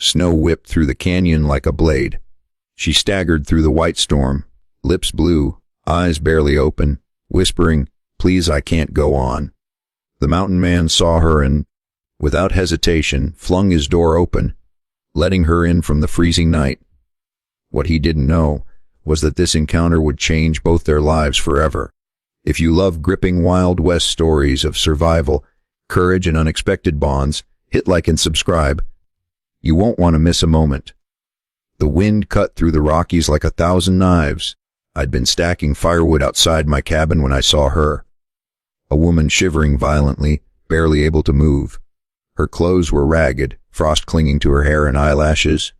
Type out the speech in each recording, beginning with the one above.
Snow whipped through the canyon like a blade. She staggered through the white storm, lips blue, eyes barely open, whispering, "Please, I can't go on." The mountain man saw her and, without hesitation, flung his door open, letting her in from the freezing night. What he didn't know was that this encounter would change both their lives forever. If you love gripping Wild West stories of survival, courage, and unexpected bonds, hit like and subscribe. You won't want to miss a moment. The wind cut through the Rockies like 1,000 knives. I'd been stacking firewood outside my cabin when I saw her. A woman shivering violently, barely able to move. Her clothes were ragged, frost clinging to her hair and eyelashes.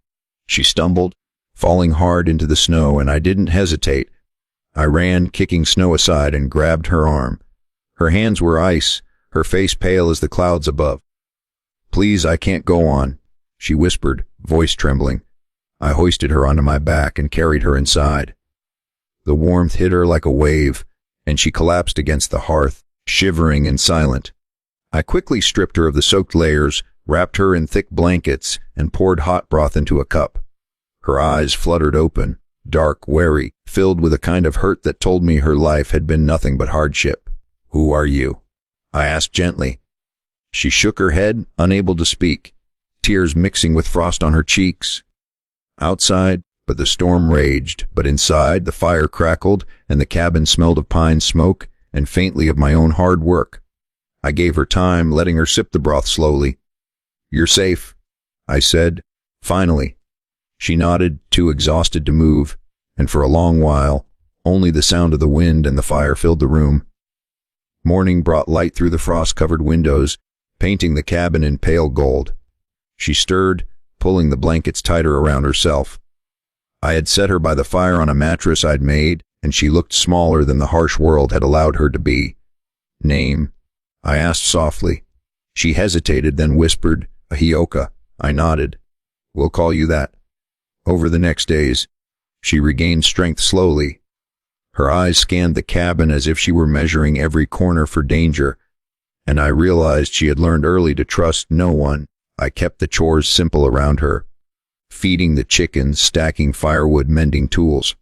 She stumbled, falling hard into the snow, and I didn't hesitate. I ran, kicking snow aside, and grabbed her arm. Her hands were ice, her face pale as the clouds above. "Please, I can't go on," she whispered, voice trembling. I hoisted her onto my back and carried her inside. The warmth hit her like a wave, and she collapsed against the hearth, shivering and silent. I quickly stripped her of the soaked layers, wrapped her in thick blankets, and poured hot broth into a cup. Her eyes fluttered open, dark, wary, filled with a kind of hurt that told me her life had been nothing but hardship. "Who are you?" I asked gently. She shook her head, unable to speak, tears mixing with frost on her cheeks. Outside, but the storm raged, but inside, the fire crackled, and the cabin smelled of pine smoke and faintly of my own hard work. I gave her time, letting her sip the broth slowly. "You're safe," I said, finally. She nodded, too exhausted to move, and for a long while, only the sound of the wind and the fire filled the room. Morning brought light through the frost-covered windows, painting the cabin in pale gold. She stirred, pulling the blankets tighter around herself. I had set her by the fire on a mattress I'd made, and she looked smaller than the harsh world had allowed her to be. "Name?" I asked softly. She hesitated, then whispered, "Ahioka." I nodded. "We'll call you that." Over the next days, she regained strength slowly. Her eyes scanned the cabin as if she were measuring every corner for danger, and I realized she had learned early to trust no one. I kept the chores simple around her, feeding the chickens, stacking firewood, mending tools.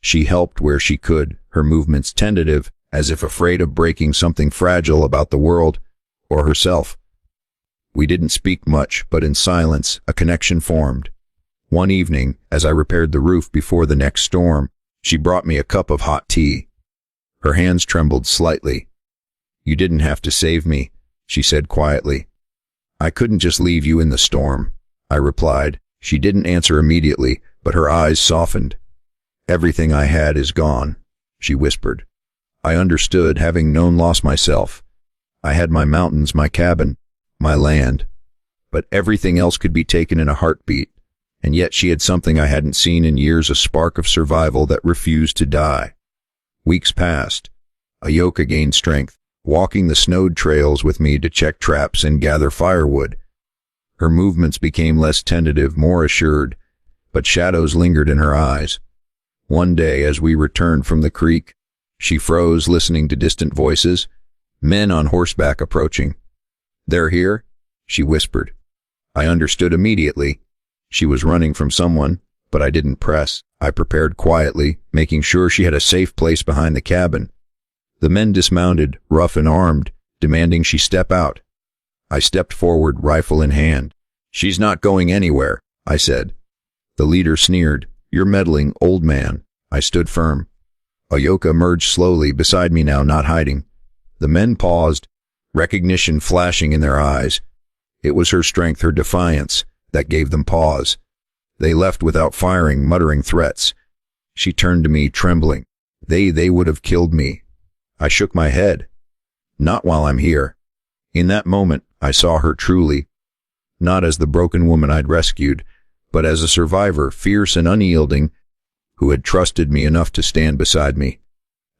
She helped where she could, her movements tentative, as if afraid of breaking something fragile about the world or herself. We didn't speak much, but in silence, a connection formed. One evening, as I repaired the roof before the next storm, she brought me a cup of hot tea. Her hands trembled slightly. "You didn't have to save me," she said quietly. "I couldn't just leave you in the storm," I replied. She didn't answer immediately, but her eyes softened. "Everything I had is gone," she whispered. I understood, having known loss myself. I had my mountains, my cabin, my land, but everything else could be taken in a heartbeat. And yet she had something I hadn't seen in years, a spark of survival that refused to die. Weeks passed. Ahioka gained strength, walking the snowed trails with me to check traps and gather firewood. Her movements became less tentative, more assured, but shadows lingered in her eyes. One day, as we returned from the creek, she froze, listening to distant voices, men on horseback approaching. "They're here," she whispered. I understood immediately. She was running from someone, but I didn't press. I prepared quietly, making sure she had a safe place behind the cabin. The men dismounted, rough and armed, demanding she step out. I stepped forward, rifle in hand. "She's not going anywhere," I said. The leader sneered. "You're meddling, old man." I stood firm. Ahioka emerged slowly, beside me now, not hiding. The men paused, recognition flashing in their eyes. It was her strength, her defiance, that gave them pause. They left without firing, muttering threats. She turned to me, trembling. They would have killed me." I shook my head. "Not while I'm here." In that moment, I saw her truly, not as the broken woman I'd rescued, but as a survivor, fierce and unyielding, who had trusted me enough to stand beside me.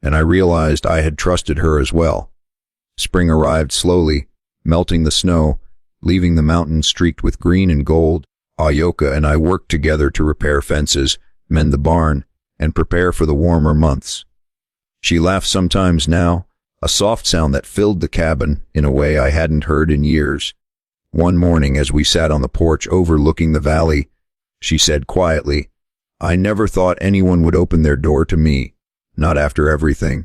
And I realized I had trusted her as well. Spring arrived slowly, melting the snow, leaving the mountains streaked with green and gold. Ahioka and I worked together to repair fences, mend the barn, and prepare for the warmer months. She laughed sometimes now, a soft sound that filled the cabin in a way I hadn't heard in years. One morning, as we sat on the porch overlooking the valley, she said quietly, "I never thought anyone would open their door to me, not after everything."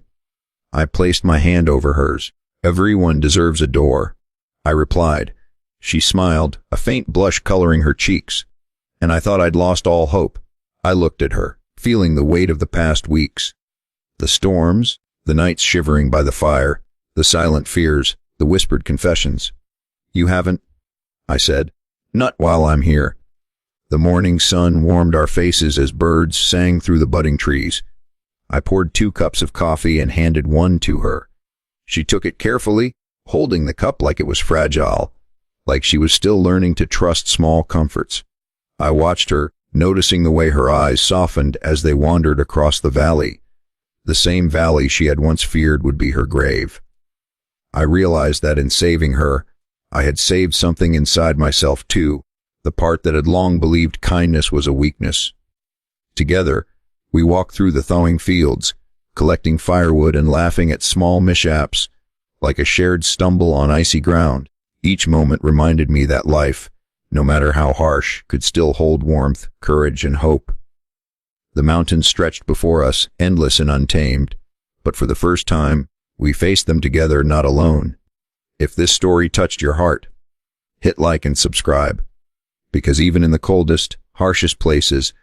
I placed my hand over hers. "Everyone deserves a door," I replied. She smiled, a faint blush coloring her cheeks, and I thought I'd lost all hope. I looked at her, feeling the weight of the past weeks. The storms, the nights shivering by the fire, the silent fears, the whispered confessions. "You haven't?" I said. "Not while I'm here." The morning sun warmed our faces as birds sang through the budding trees. I poured 2 cups of coffee and handed one to her. She took it carefully, holding the cup like it was fragile, like she was still learning to trust small comforts. I watched her, noticing the way her eyes softened as they wandered across the valley, the same valley she had once feared would be her grave. I realized that in saving her, I had saved something inside myself too, the part that had long believed kindness was a weakness. Together, we walked through the thawing fields, collecting firewood and laughing at small mishaps, like a shared stumble on icy ground. Each moment reminded me that life, no matter how harsh, could still hold warmth, courage, and hope. The mountains stretched before us, endless and untamed, but for the first time, we faced them together, not alone. If this story touched your heart, hit like and subscribe, because even in the coldest, harshest places,